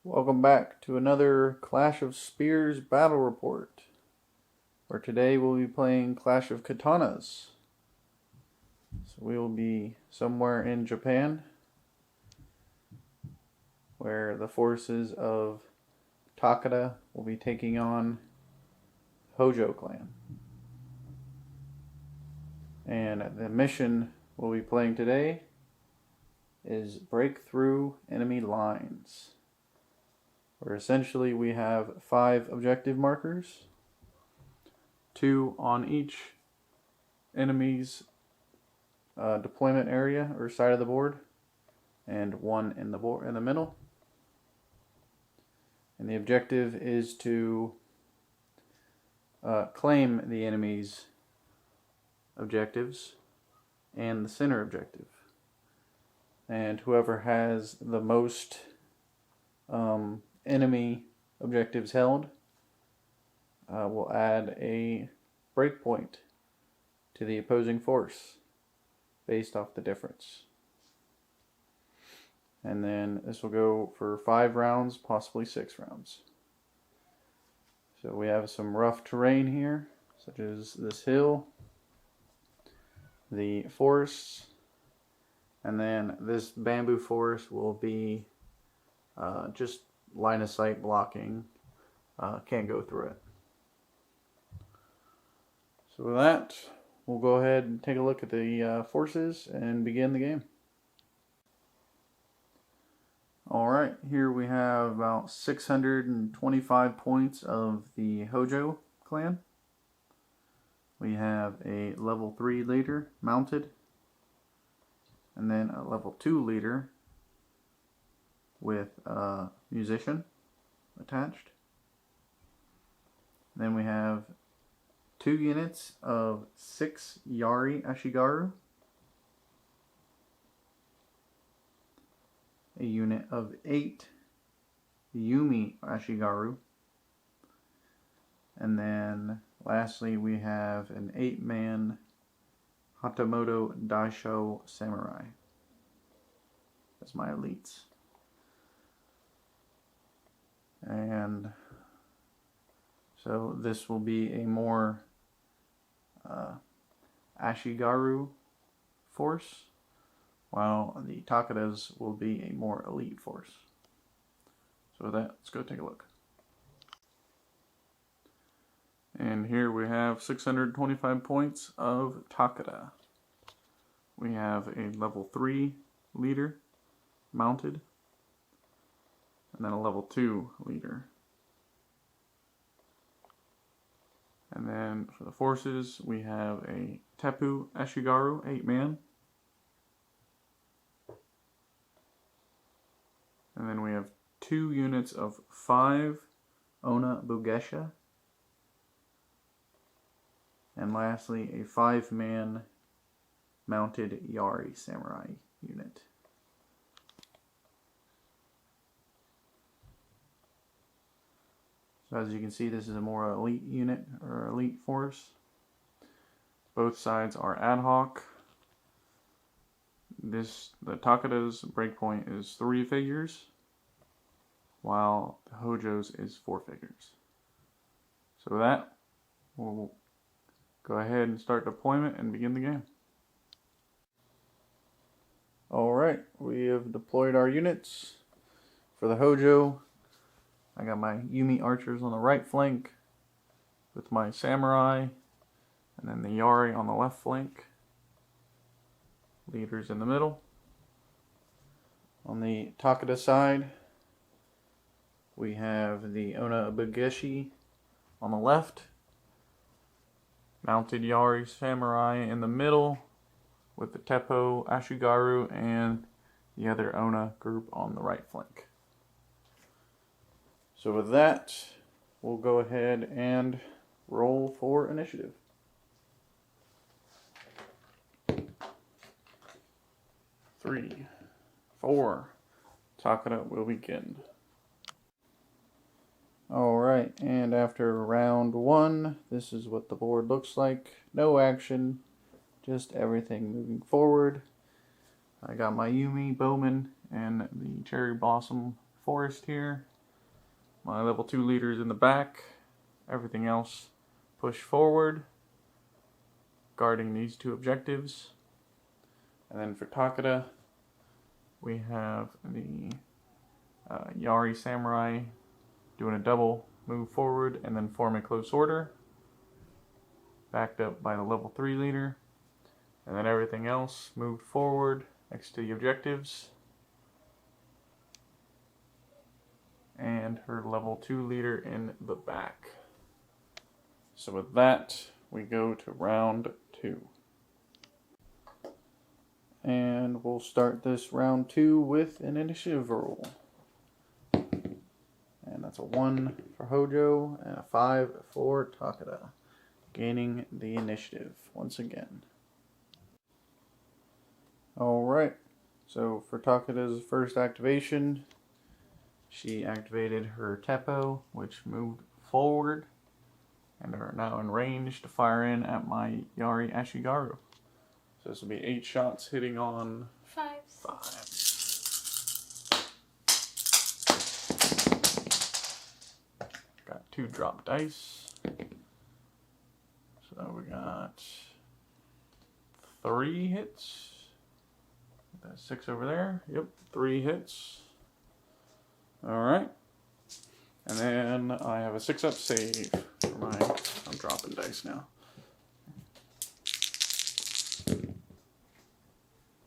Welcome back to another Clash of Spears battle report, where today we'll be playing Clash of Katanas. So we will be somewhere in Japan, where the forces of Takeda will be taking on Hojo clan. And the mission we'll be playing today is break through enemy lines, where essentially we have 5 objective markers, 2 on each enemy's deployment area or side of the board, and 1 in the middle. And the objective is to claim the enemy's objectives and the center objective. And whoever has the most enemy objectives held will add a breakpoint to the opposing force based off the difference. And then this will go for 5 rounds, possibly 6 rounds. So we have some rough terrain here, such as this hill, the forests, and then this bamboo forest will be just line of sight blocking. Can't go through it. So with that, we'll go ahead and take a look at the forces and begin the game. Alright, here we have about 625 points of the Hojo clan. We have a level 3 leader mounted, and then a level 2 leader with a musician attached. Then we have 2 units of 6 Yari Ashigaru, a unit of 8 Yumi Ashigaru, and then lastly we have an 8-man Hatamoto Daisho Samurai. That's my elites. And so this will be a more Ashigaru force, while the Takedas will be a more elite force. So with that, let's go take a look. And here we have 625 points of Takeda. We have a level 3 leader mounted, and then a level 2 leader. And then for the forces, we have a Teppu Ashigaru 8-man. And then we have 2 units of 5 Ona Bugesha. And lastly, a 5-man mounted Yari Samurai unit. So as you can see, this is a more elite unit, or elite force. Both sides are ad hoc. The Takeda's breakpoint is 3 figures, while the Hojo's is 4 figures. So with that, we'll go ahead and start deployment and begin the game. Alright, we have deployed our units. For the Hojo, I got my Yumi archers on the right flank with my samurai, and then the Yari on the left flank. Leaders in the middle. On the Takeda side, we have the Ona Bugeshi on the left, mounted Yari Samurai in the middle, with the Teppo Ashigaru and the other Ona group on the right flank. So with that, we'll go ahead and roll for initiative. Three, 4, Takeda will begin. Alright, and after round 1, this is what the board looks like. No action, just everything moving forward. I got my Yumi Bowman and the Cherry Blossom forest here. My level 2 leader is in the back. Everything else push forward, guarding these two objectives. And then for Takeda, we have the Yari Samurai doing a double move forward and then form a close order, backed up by the level 3 leader. And then everything else moved forward next to the objectives. And her level 2 leader in the back. So with that, we go to round 2. And we'll start this round 2 with an initiative roll. And that's a 1 for Hojo and a 5 for Takeda, gaining the initiative once again. Alright, so for Takeda's first activation, she activated her Teppo, which moved forward and are now in range to fire in at my Yari Ashigaru. So this will be 8 shots hitting on 5. Got 2 drop dice. So we got 3 hits. That's 6 over there. Yep, 3 hits. Alright. And then I have a 6-up save for my... I'm dropping dice now.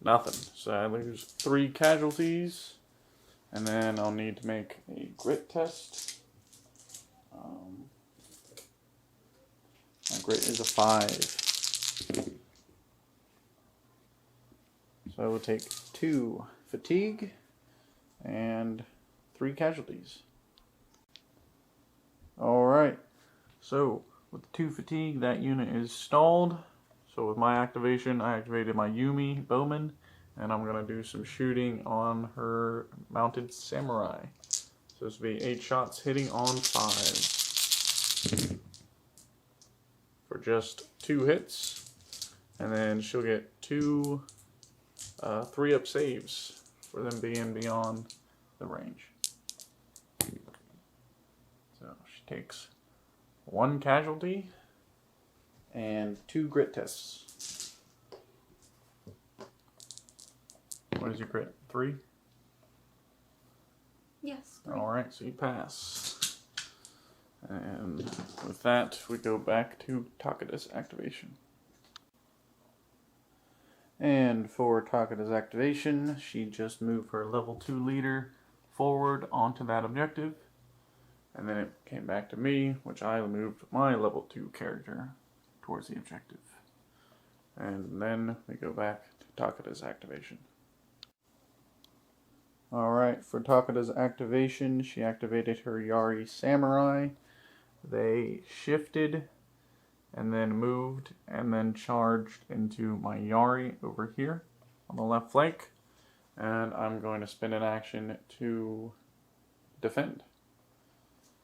Nothing. So I lose 3 casualties. And then I'll need to make a grit test. My grit is a 5. So I will take 2 fatigue and 3 casualties. Alright, so with the 2 fatigue, that unit is stalled. So with my activation, I activated my Yumi Bowman, and I'm going to do some shooting on her mounted samurai. So this will be 8 shots hitting on 5. For just 2 hits. And then she'll get 2 3-up saves for them being beyond the range. So she takes 1 casualty and 2 grit tests. What is your grit? 3? Yes. 3. Alright, so you pass. And with that, we go back to Takeda's activation. And for Takeda's activation, she just moved her level 2 leader forward onto that objective. And then it came back to me, which I moved my level 2 character towards the objective. And then we go back to Takeda's activation. Alright, for Takeda's activation, she activated her Yari Samurai. They shifted and then moved and then charged into my Yari over here on the left flank. And I'm going to spin an action to defend.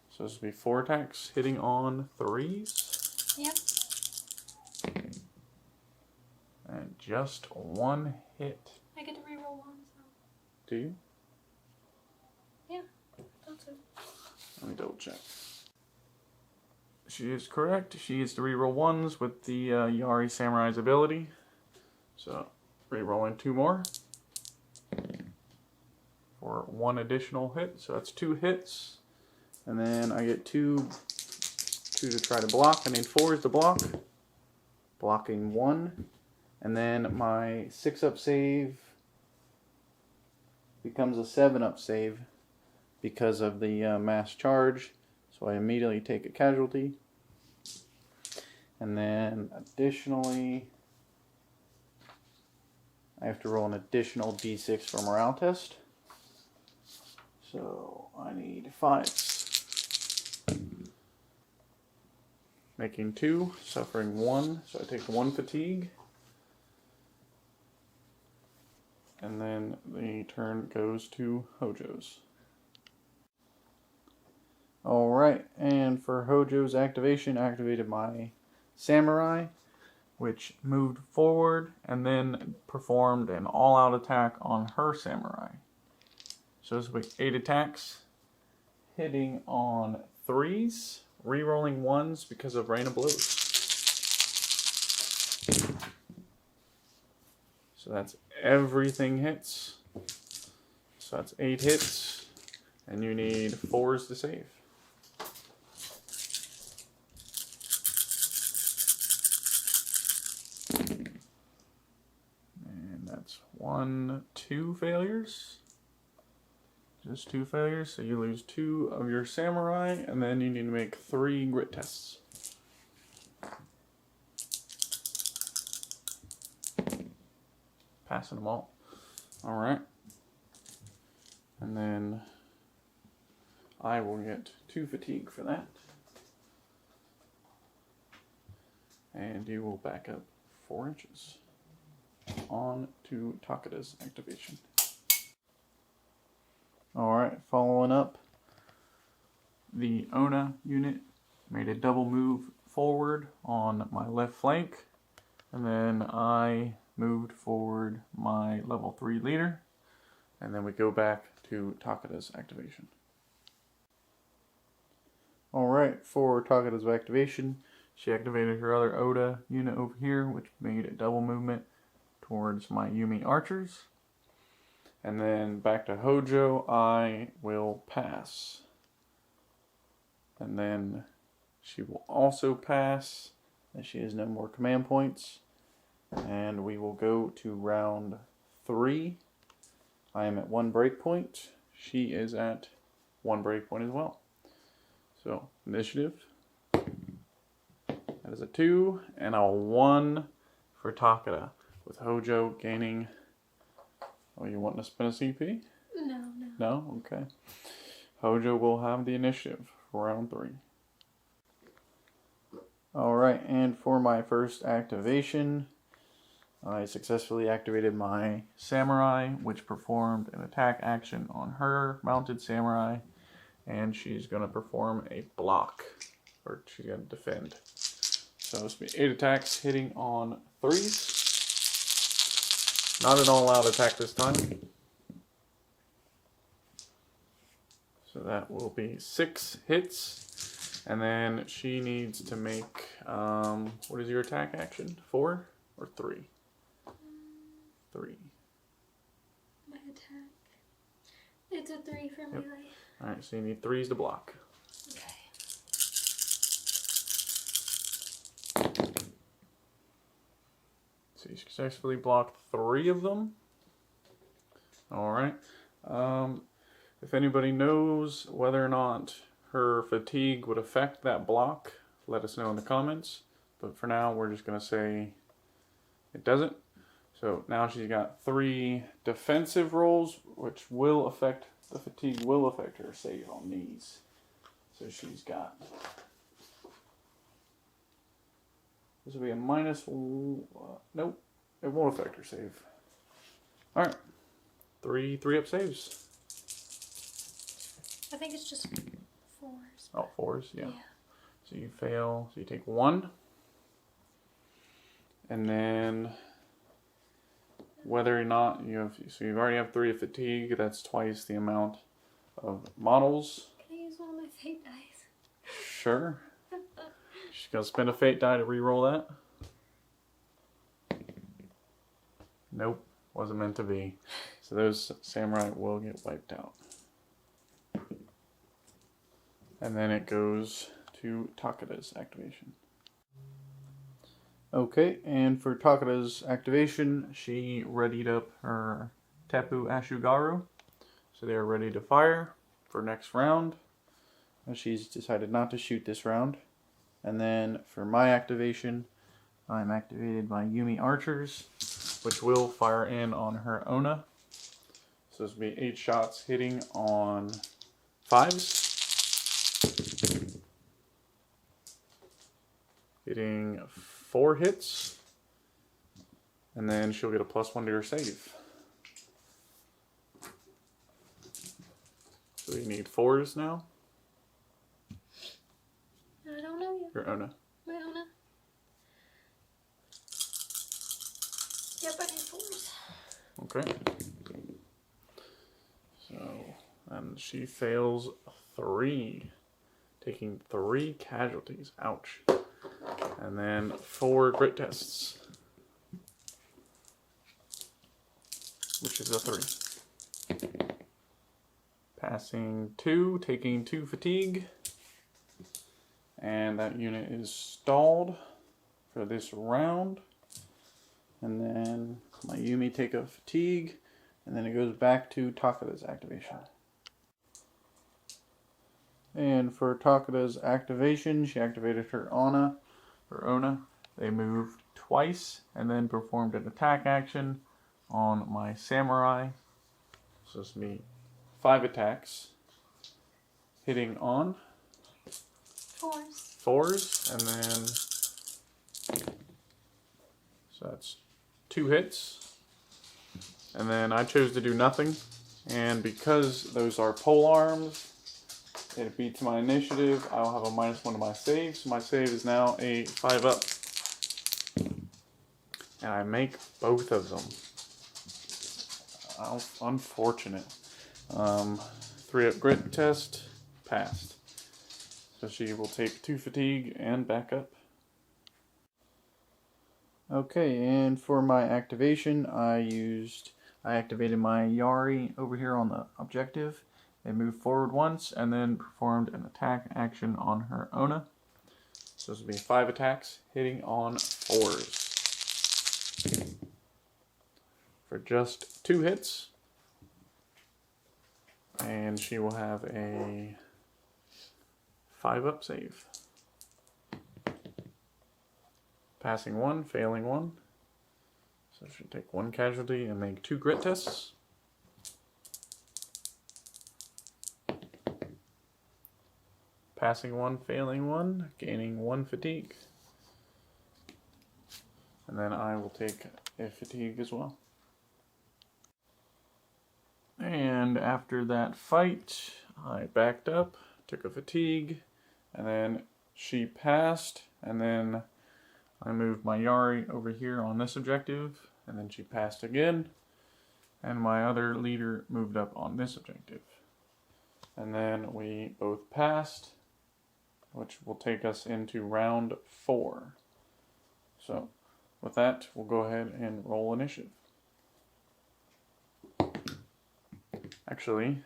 So this will be 4 attacks hitting on 3s. Yep. And just 1 hit. I get to reroll 1, so. Do you? Yeah, that's it. Let me double check. She is correct. She gets to reroll 1s with the Yari Samurai's ability. So, rerolling 2 more. For 1 additional hit. So that's 2 hits. And then I get 2 to try to block. I need 4s to block. Blocking 1. And then my 6-up save becomes a 7-up save because of the mass charge. So I immediately take a casualty. And then additionally, I have to roll an additional d6 for morale test. So I need 5s. Making 2, suffering 1. So I take 1 fatigue. And then the turn goes to Hojo's. Alright, and for Hojo's activation, I activated my Samurai, which moved forward and then performed an all-out attack on her Samurai. So this will be 8 attacks, hitting on 3s, re-rolling 1s because of rain of blows. So that's everything hits. So that's 8 hits, and you need 4s to save. And that's 1, 2 failures. Just 2 failures, so you lose 2 of your samurai, and then you need to make 3 grit tests. Passing them all. Alright. And then I will get 2 fatigue for that. And you will back up 4 inches. On to Takeda's activation. Alright, following up, the Ona unit made a double move forward on my left flank, and then I moved forward my level 3 leader, and then we go back to Takeda's activation. Alright, for Takeda's activation, she activated her other Oda unit over here, which made a double movement towards my Yumi archers. And then back to Hojo, I will pass. And then she will also pass, as she has no more command points. And we will go to round 3. I am at 1 break point. She is at 1 break point as well. So, initiative. That is a 2, and a 1 for Takeda, with Hojo gaining... Oh, you want to spin a CP? No. No? Okay. Hojo will have the initiative for round 3. Alright, and for my first activation, I successfully activated my samurai, which performed an attack action on her mounted samurai, and she's going to perform a block, or she's going to defend. So this will be 8 attacks hitting on 3s. Not an all-out attack this time. So that will be 6 hits. And then she needs to make, what is your attack action? 4 or 3? 3. My attack. It's a 3 for melee. Alright, so you need 3s to block. Okay. So you successfully blocked 3 of them. Alright. If anybody knows whether or not her fatigue would affect that block, let us know in the comments. But for now, we're just going to say it doesn't. So now she's got 3 defensive rolls, which will affect, the fatigue will affect her save on these. So she's got... This will be a minus... nope, it won't affect her save. Alright. 3 up saves. I think it's just 4s. Oh, 4s, yeah. So you fail, so you take 1. And then... Whether or not you have... So you already have 3 of fatigue, that's twice the amount of models. Can I use one of my fate dice? Sure. She's going to spend a fate die to reroll that. Nope, wasn't meant to be. So those samurai will get wiped out. And then it goes to Takeda's activation. Okay, and for Takeda's activation, she readied up her Tepu Ashugaru. So they are ready to fire for next round. She's decided not to shoot this round. And then for my activation, I'm activated by Yumi Archers, which will fire in on her Ona. So this will be 8 shots hitting on 5s. Hitting 4 hits. And then she'll get a +1 to her save. So you need 4s now. I don't know yet. Your Ona. My Ona. Yep, I need 4s. Okay. So And she fails 3, taking 3 casualties. Ouch. And then 4 grit tests, which is a 3. Passing 2, taking 2 fatigue. And that unit is stalled for this round. And then my Yumi take a fatigue. And then it goes back to Takeda's activation. And for Takeda's activation, she activated her Ona. They moved twice and then performed an attack action on my Samurai. So this will be 5 attacks. Hitting on 4s, and then so that's 2 hits. And then I chose to do nothing, and because those are pole arms, it beats my initiative. I'll have a -1 to my save, so my save is now a 5-up. And I make both of them. Unfortunate. 3-up grit test, passed. So she will take 2 fatigue and back up. Okay, and for my activation, I activated my Yari over here on the objective. They moved forward once and then performed an attack action on her Ona. So this will be 5 attacks, hitting on 4s. For just 2 hits. And she will have a 5-up save. Passing 1, failing 1. So she'll take 1 casualty and make 2 grit tests. Passing 1, failing 1, gaining 1 fatigue. And then I will take a fatigue as well. And after that fight, I backed up, took a fatigue, and then she passed, and then I moved my Yari over here on this objective, and then she passed again, and my other leader moved up on this objective. And then we both passed, which will take us into round 4. So, with that, we'll go ahead and roll initiative. Actually,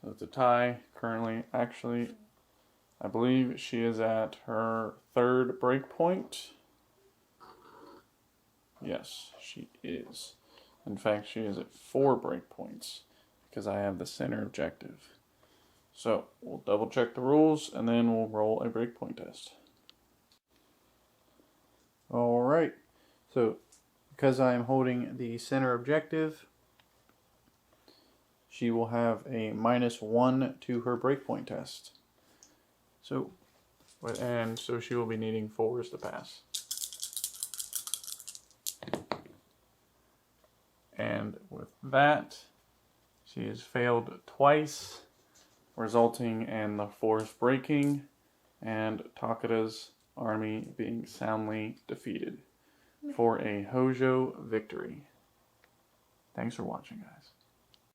so it's a tie currently. Actually, I believe she is at her 3rd breakpoint. Yes, she is. In fact, she is at 4 breakpoints because I have the center objective. So we'll double check the rules and then we'll roll a breakpoint test. Alright, so because I am holding the center objective, she will have a -1 to her breakpoint test. So, and so she will be needing 4s to pass. And with that, she has failed twice, resulting in the 4th breaking and Takeda's army being soundly defeated for a Hojo victory. Thanks for watching, guys.